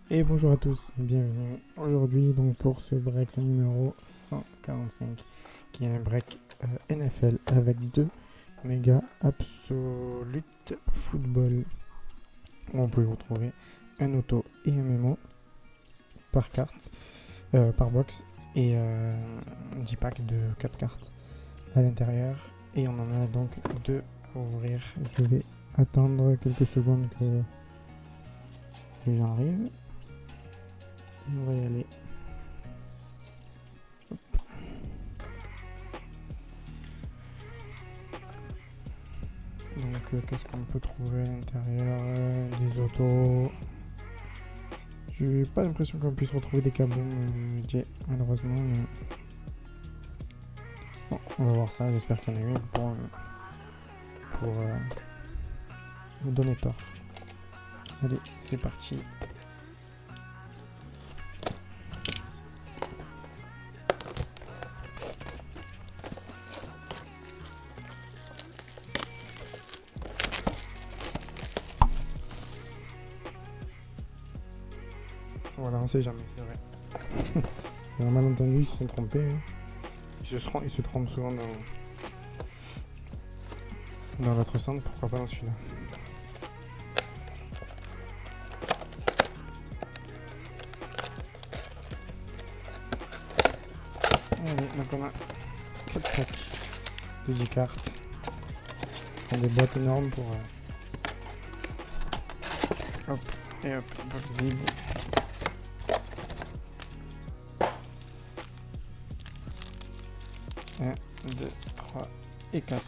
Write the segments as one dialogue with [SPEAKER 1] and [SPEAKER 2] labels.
[SPEAKER 1] Et bonjour à tous, bienvenue aujourd'hui donc pour ce break numéro 145 qui est un break NFL avec deux méga absolute football où on peut y retrouver un auto et un mémo par carte, par box et 10 packs de 4 cartes à l'intérieur et on en a donc deux à ouvrir. Je vais attendre quelques secondes que les gens arrivent. On va y aller. Donc qu'est-ce qu'on peut trouver à l'intérieur, des autos. J'ai pas l'impression qu'on puisse retrouver des kaboom malheureusement. Mais... Bon, on va voir ça, j'espère qu'il y en a eu pour me donner tort. Allez, c'est parti. Voilà, on sait jamais, c'est vrai. C'est un malentendu, ils se sont trompés. Hein. Ils se trompent souvent dans l'autre centre, pourquoi pas dans celui-là. Allez, donc on a 4 packs de 10 cartes. Ils font des boîtes énormes pour... Hop, et hop, box vide. 1, 2, 3 et 4.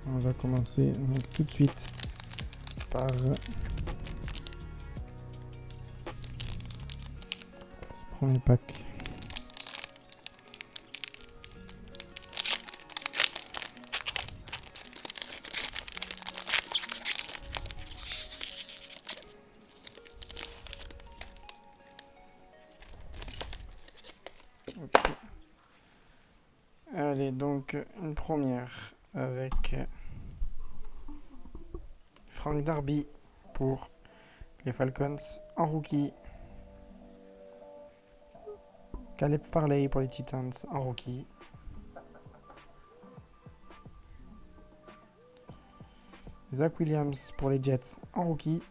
[SPEAKER 1] On va commencer donc tout de suite par ce premier pack. Okay. Allez, donc une première avec Frank Darby pour les Falcons en rookie. Caleb Farley pour les Titans en rookie. Zach Williams pour les Jets en rookie.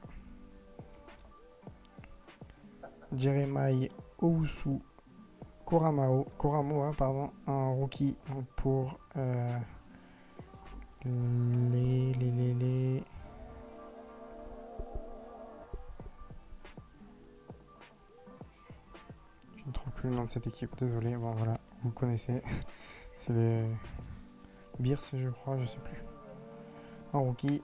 [SPEAKER 1] Jeremiah Owusu Koramoa en rookie pour les je ne trouve plus le nom de cette équipe, désolé. Bon voilà, vous connaissez. C'est les Bears, je crois, je sais plus. En rookie.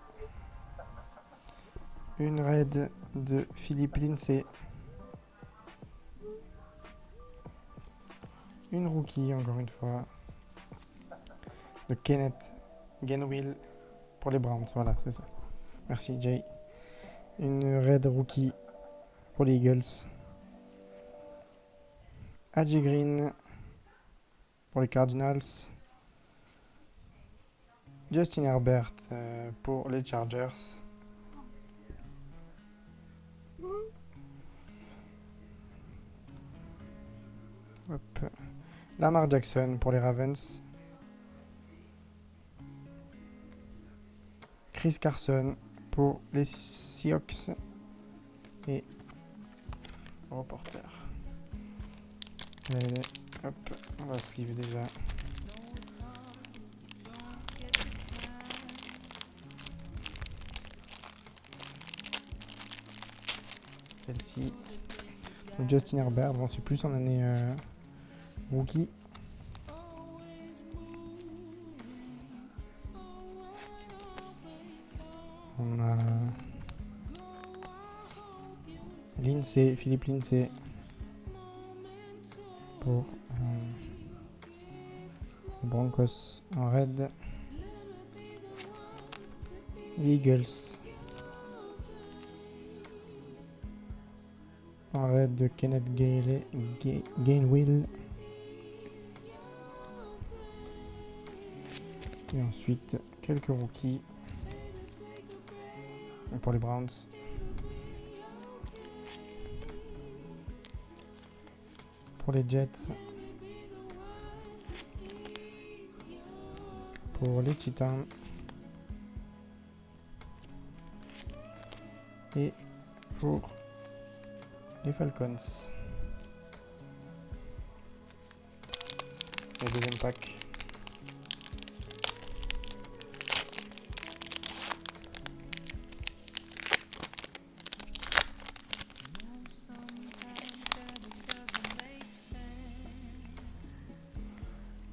[SPEAKER 1] Une raid de Philippe Lindsay. Une rookie, encore une fois, de Kenneth Gainwell pour les Browns. Voilà, c'est ça. Merci, Jay. Une raid rookie pour les Eagles. AJ Green pour les Cardinals. Justin Herbert pour les Chargers. Hop. Lamar Jackson pour les Ravens. Chris Carson pour les Seahawks. Et reporter. Allez, hop, on va sleeve déjà. Celle-ci. Justin Herbert, bon c'est plus en année rookie. On a Lindsay, Philippe Lindsay pour les Broncos en red. Eagles en red de Kenneth Gainwell. Et ensuite quelques rookies pour les Browns. pour les Jets. Pour les Titans. Et pour les Falcons. Le deuxième pack.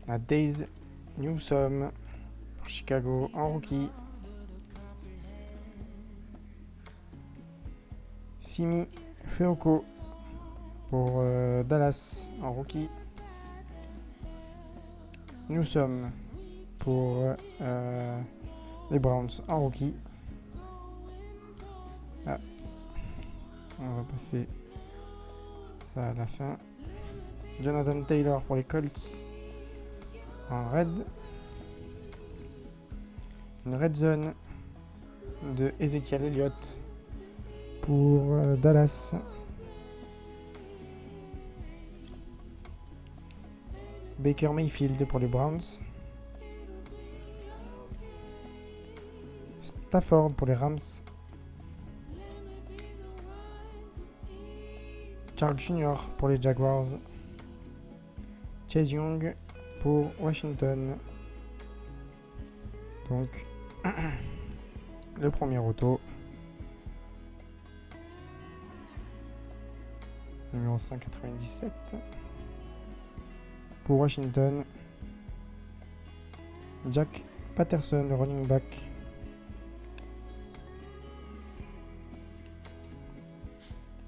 [SPEAKER 1] La Days Newsome pour Chicago en rookie. Simi Fehoko pour Dallas en rookie. Newsome pour les Browns en rookie. Ah. On va passer ça à la fin. Jonathan Taylor pour les Colts en red. Une red zone de Ezekiel Elliott pour Dallas. Baker Mayfield pour les Browns. Stafford pour les Rams. Charles Jr. pour les Jaguars. Chase Young pour Washington. Donc, le premier auto. Numéro 197. Pour Washington. Jack Patterson, le running back.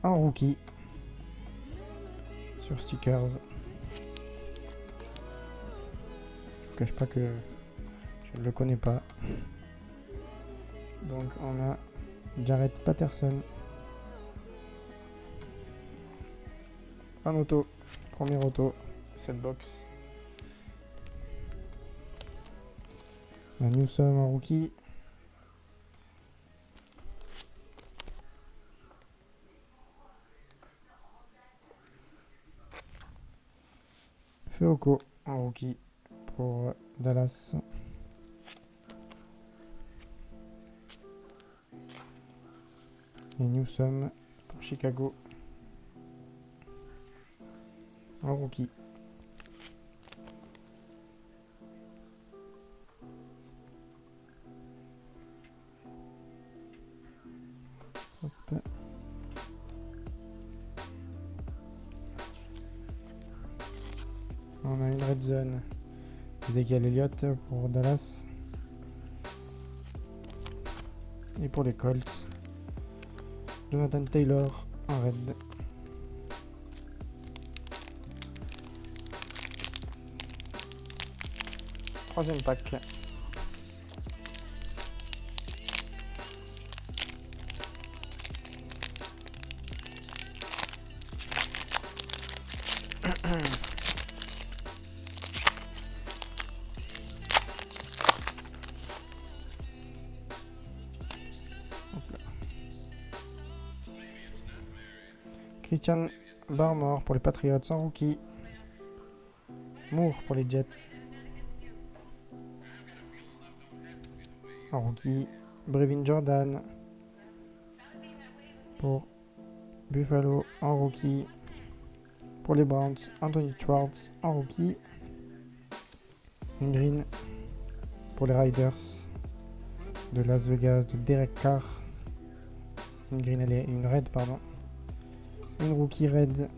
[SPEAKER 1] En rookie. Sur stickers. Je vous cache pas que je ne le connais pas. Donc on a Jared Patterson. Un auto. Premier auto. Cette box. Nous sommes en rookie. Fehoko en rookie pour Dallas. Et Newsome pour Chicago en rookie. Hop. On a une red zone. Ezekiel Elliott pour Dallas. Et pour les Colts, Jonathan Taylor en red. Troisième pack. Christian Barmore pour les Patriots en rookie. Moore pour les Jets en rookie. Brevin Jordan pour Buffalo en rookie. Pour les Browns, Anthony Schwartz en rookie. Une green pour les Riders de Las Vegas de Derek Carr. Une red, pardon. Une rookie red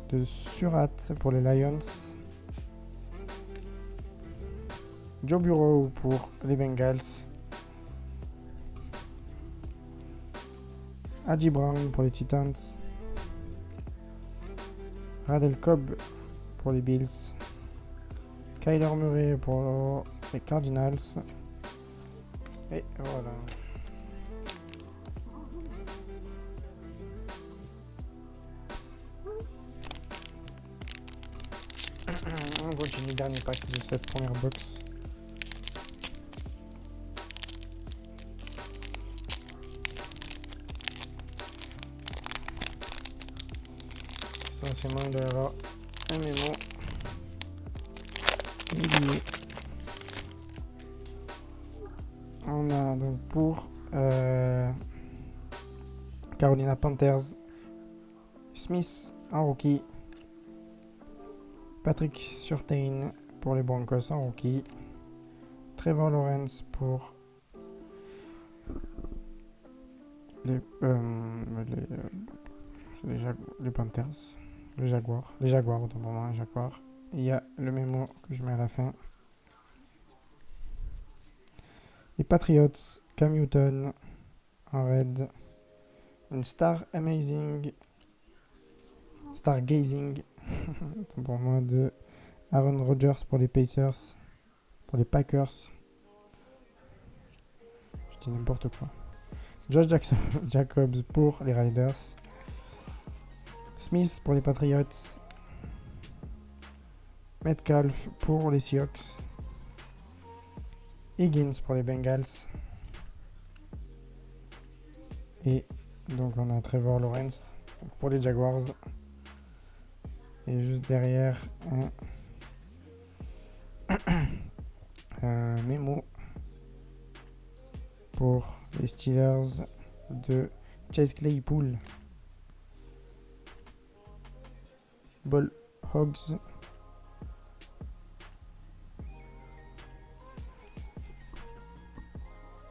[SPEAKER 1] de Surat pour les Lions. Joe Burrow pour les Bengals. Haji Brown pour les Titans. Randall Cobb pour les Bills. Kyler Murray pour les Cardinals. Et voilà. On continue le dernier pack de cette première box. Ça c'est forcément il doit y avoir un mémo. Oublié. On a donc pour Carolina Panthers, Smith en rookie, Patrick Surtain pour les Broncos en rookie, Trevor Lawrence pour les Panthers, les Jaguars, autant pour moi, les Jaguars. Il y a le mémo que je mets à la fin. Les Patriots, Cam Newton en red, une Stargazing, autant pour moi, de Aaron Rodgers pour les Pacers, pour les Packers. Je dis n'importe quoi. Josh Jacobs pour les Riders, Smith pour les Patriots, Metcalf pour les Seahawks, Higgins pour les Bengals, et donc on a Trevor Lawrence pour les Jaguars, et juste derrière un mémo pour les Steelers de Chase Claypool, Ball Hogs,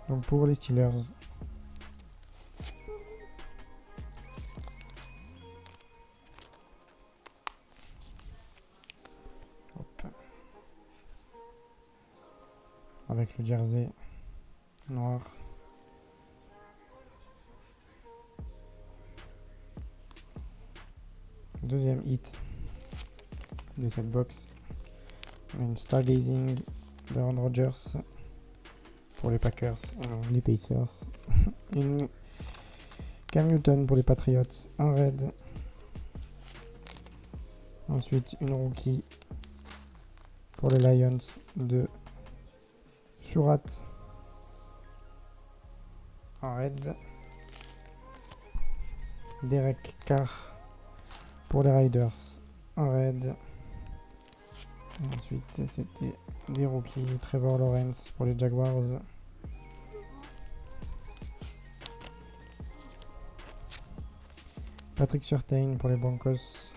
[SPEAKER 1] donc pour les Steelers. Hop. Avec le jersey noir. Deuxième hit de cette box. On a une Stargazing d'Aaron Rodgers pour les Packers, les Pacers. Une Cam Newton pour les Patriots en red. Ensuite une rookie pour les Lions de Surat en red. Derek Carr pour les Riders en red. Et ensuite c'était des rookies, Trevor Lawrence pour les Jaguars, Patrick Surtain pour les Broncos,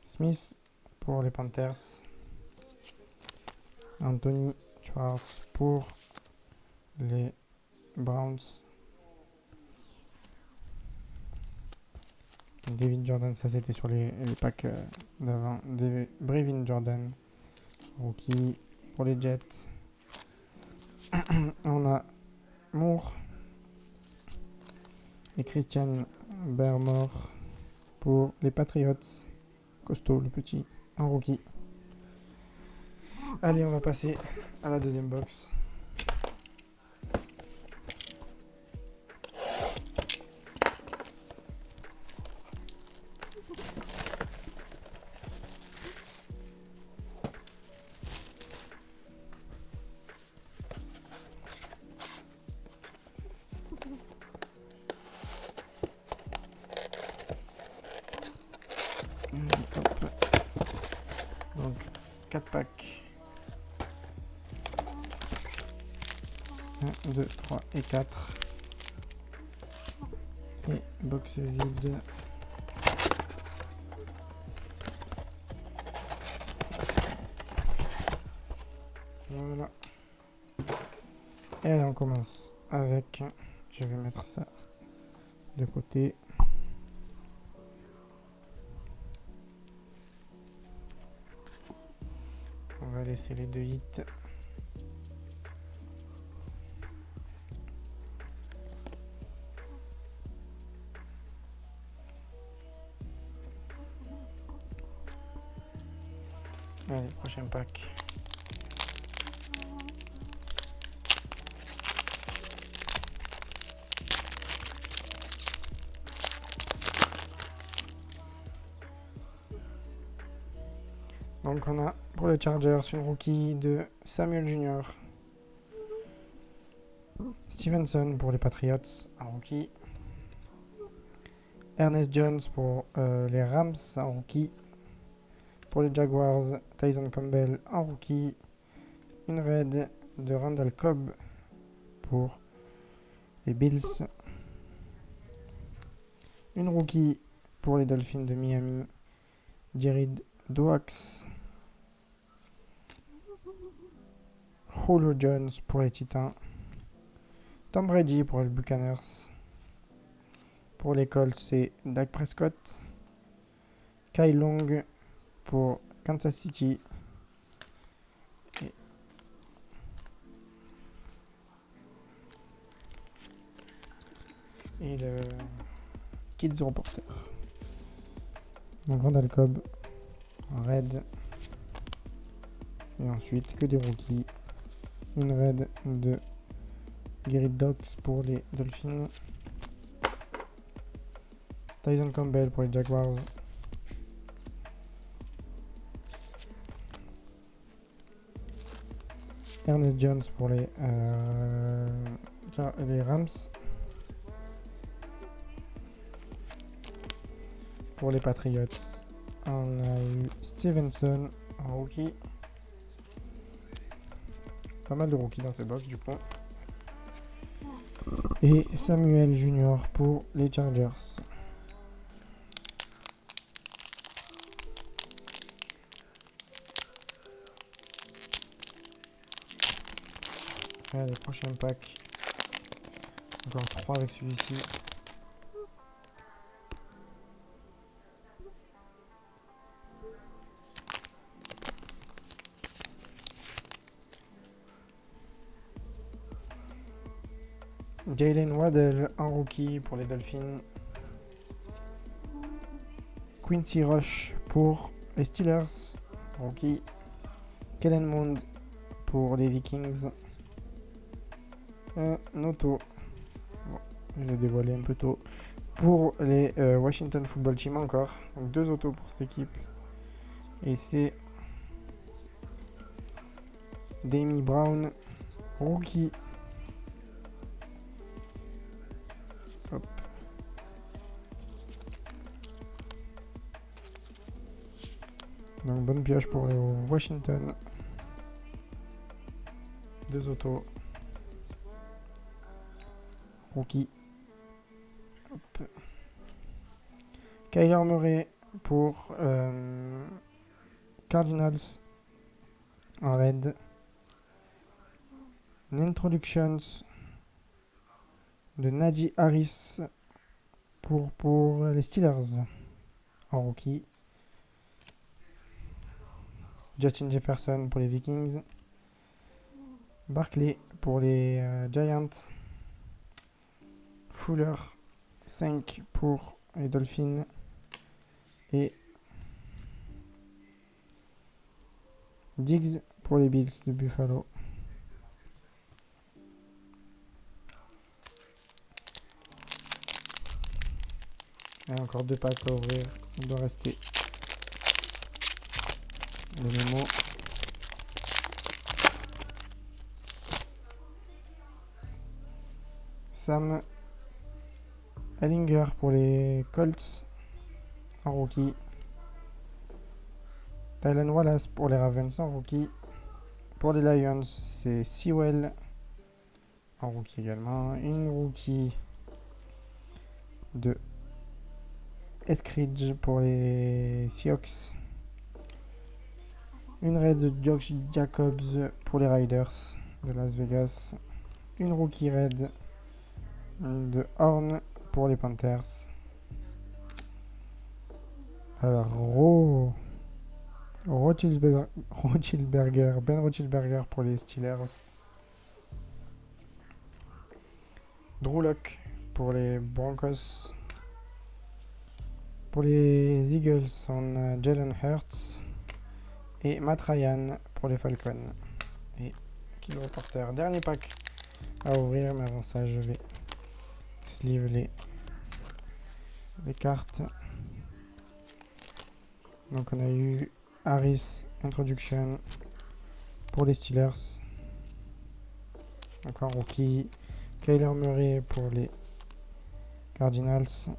[SPEAKER 1] Smith pour les Panthers, Anthony Schwartz pour les Browns, David Jordan, ça c'était sur les packs d'avant, Brevin Jordan, rookie pour les Jets. On a Moore et Christian Barmore pour les Patriots, costaud le petit, en rookie. Allez, on va passer à la deuxième box. Donc 4 packs. 1, 2, 3 et 4. Et box vide. Voilà. Et allez, on commence avec... Je vais mettre ça de côté. On va laisser les deux hits. Allez, prochain pack. Donc on a pour les Chargers une rookie de Samuel Jr. Stevenson pour les Patriots, un rookie. Ernest Jones pour les Rams en rookie. Pour les Jaguars, Tyson Campbell en rookie. Une red de Randall Cobb pour les Bills. Une rookie pour les Dolphins de Miami, Jared Doax. Julio Jones pour les Titans. Tom Brady pour les Buccaneers. Pour les Colts, c'est Dak Prescott. Kyle Long pour Kansas City. Et le Kids Reporter. Donc Randall Cobb en red. Et ensuite que des rookies. Une red de Gary Dox pour les Dolphins. Tyson Campbell pour les Jaguars. Ernest Jones pour les Rams. Pour les Patriots, on a eu Stevenson en rookie. Pas mal de rookies dans ces box du coup. Et Samuel Junior pour les Chargers. Allez, prochain pack. Encore 3 avec celui-ci. Jalen Waddell en rookie pour les Dolphins. Quincy Rush pour les Steelers, rookie. Kellen Mond pour les Vikings. Un auto, bon, je l'ai dévoilé un peu tôt, pour les Washington Football Team encore. Donc 2 autos pour cette équipe. Et c'est Damie Brown, rookie. Hop. Donc bonne pioche pour les Washington. 2 autos. Rookie. Hop. Kyler Murray pour Cardinals en red. Une introductions de Najee Harris pour les Steelers en rookie. Justin Jefferson pour les Vikings. Barkley pour les Giants. Fuller 5 pour les Dolphins. Et Diggs pour les Bills de Buffalo. Et encore 2 packs à ouvrir. Il doit rester les mémos. Sam Ellinger pour les Colts en rookie. Tylan Wallace pour les Ravens en rookie. Pour les Lions, c'est Sewell en rookie également. Une rookie de Eskridge pour les Seahawks. Une raid de Josh Jacobs pour les Riders de Las Vegas. Une rookie raid de Horn pour les Panthers. Alors, Ben Roethlisberger pour les Steelers. Drew Lock pour les Broncos. Pour les Eagles, on a Jalen Hurts et Matt Ryan pour les Falcons. Et Kill Reporter. Dernier pack à ouvrir, mais avant ça, je vais sleeve les cartes. Donc on a eu Harris Introduction pour les Steelers. Encore rookie. Kyler Murray pour les Cardinals.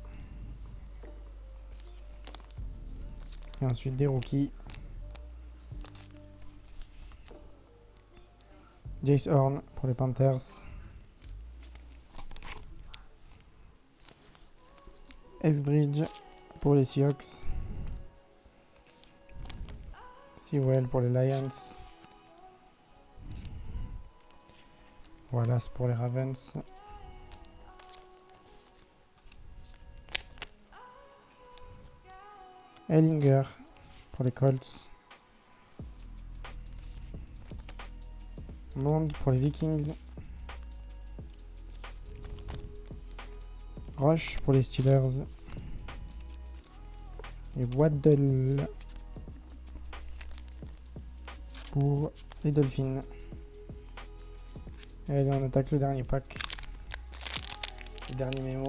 [SPEAKER 1] Et ensuite des rookies. Jace Horn pour les Panthers. Esdridge pour les Seahawks. Sewell pour les Lions. Wallace pour les Ravens. Ellinger pour les Colts. Monde pour les Vikings. Roche pour les Steelers. Et Waddle pour les Dolphins. Et allez, on attaque le dernier pack. Le dernier mémo.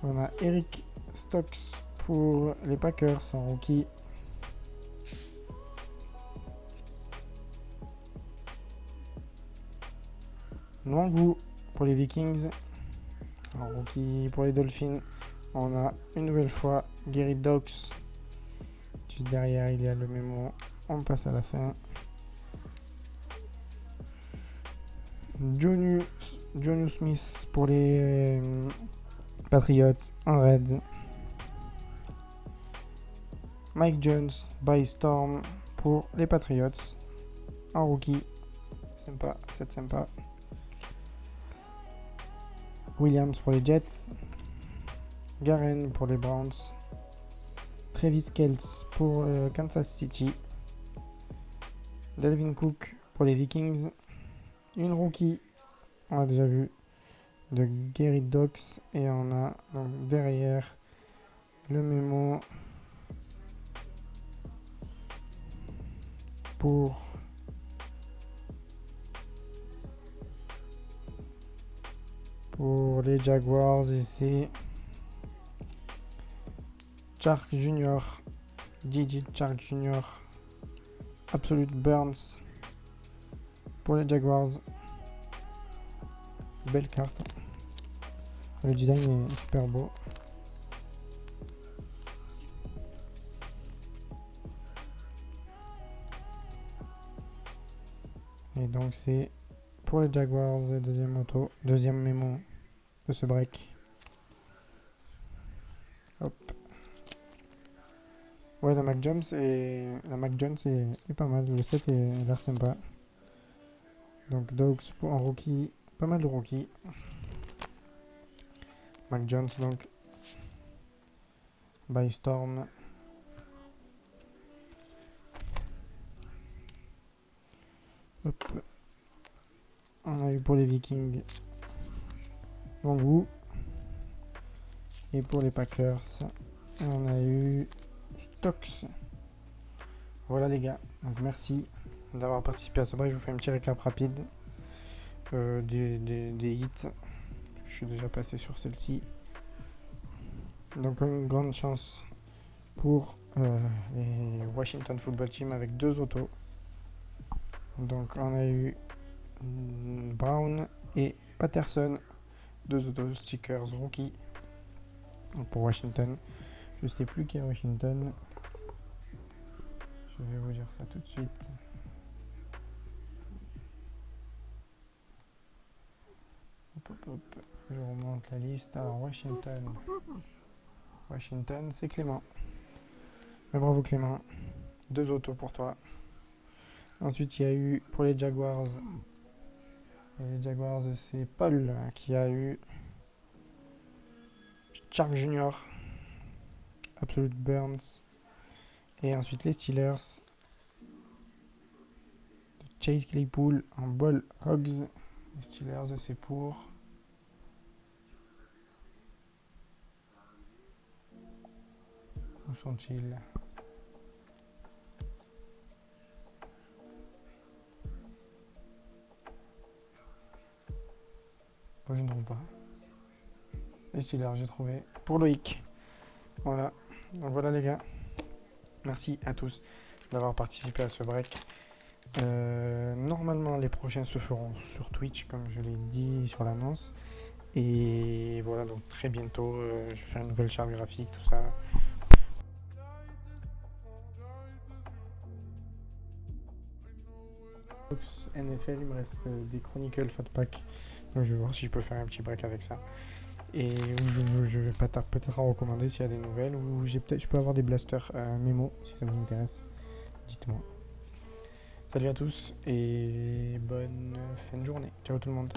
[SPEAKER 1] On a Eric Stokes pour les Packers en rookie. Nwangwu pour les Vikings. En rookie pour les Dolphins. On a une nouvelle fois Gary Dox. Juste derrière, il y a le mémo. On passe à la fin. Jonnu Smith pour les Patriots en red. Mike Jones by Storm pour les Patriots en rookie. Sympa, c'est sympa. Williams pour les Jets. Garen pour les Browns. Travis Kelce pour Kansas City. Dalvin Cook pour les Vikings. Une rookie, on a déjà vu, de Gary Dox. Et on a donc derrière le mémo pour les Jaguars. Et c'est Chark Jr. Gigi Chark Jr. Absolute Burns pour les Jaguars. Belle carte. Le design est super beau. Et donc c'est pour les Jaguars, le deuxième mémo de ce break. Hop. Ouais, la Mac Jones est pas mal. Le set est l'air sympa. Donc Dogs en rookie, pas mal de rookies. Mac Jones donc by Storm. Hop. On a eu pour les Vikings Nwangwu. Et pour les Packers, on a eu Stokes. Voilà les gars, donc merci d'avoir participé à ce break. Je vous fais un petit récap rapide des hits. Je suis déjà passé sur celle-ci. Donc une grande chance pour les Washington Football Team avec 2 autos. Donc on a eu Brown et Patterson, 2 autos stickers rookie pour Washington. Je sais plus qui est Washington. Je vais vous dire ça tout de suite. Hop. Je remonte la liste. Alors Washington, c'est Clément. Mais bravo Clément. 2 autos pour toi. Ensuite, il y a eu pour les Jaguars. Et les Jaguars, c'est Paul qui a eu Chark Jr. Absolute Burns. Et ensuite les Steelers. Chase Claypool en Ball Hogs. Les Steelers, c'est pour où sont-ils? Moi, je ne trouve pas. Les Steelers, j'ai trouvé. Pour Loïc. Voilà. Donc voilà les gars. Merci à tous d'avoir participé à ce break. Normalement, les prochains se feront sur Twitch, comme je l'ai dit sur l'annonce. Et voilà, donc très bientôt, je vais faire une nouvelle charte graphique, tout ça. NFL, il me reste des Chronicle Fat Pack. Donc je vais voir si je peux faire un petit break avec ça. Et je vais peut-être en recommander s'il y a des nouvelles. Ou je peux avoir des blasters mémo si ça vous intéresse. Dites-moi. Salut à tous et bonne fin de journée. Ciao tout le monde.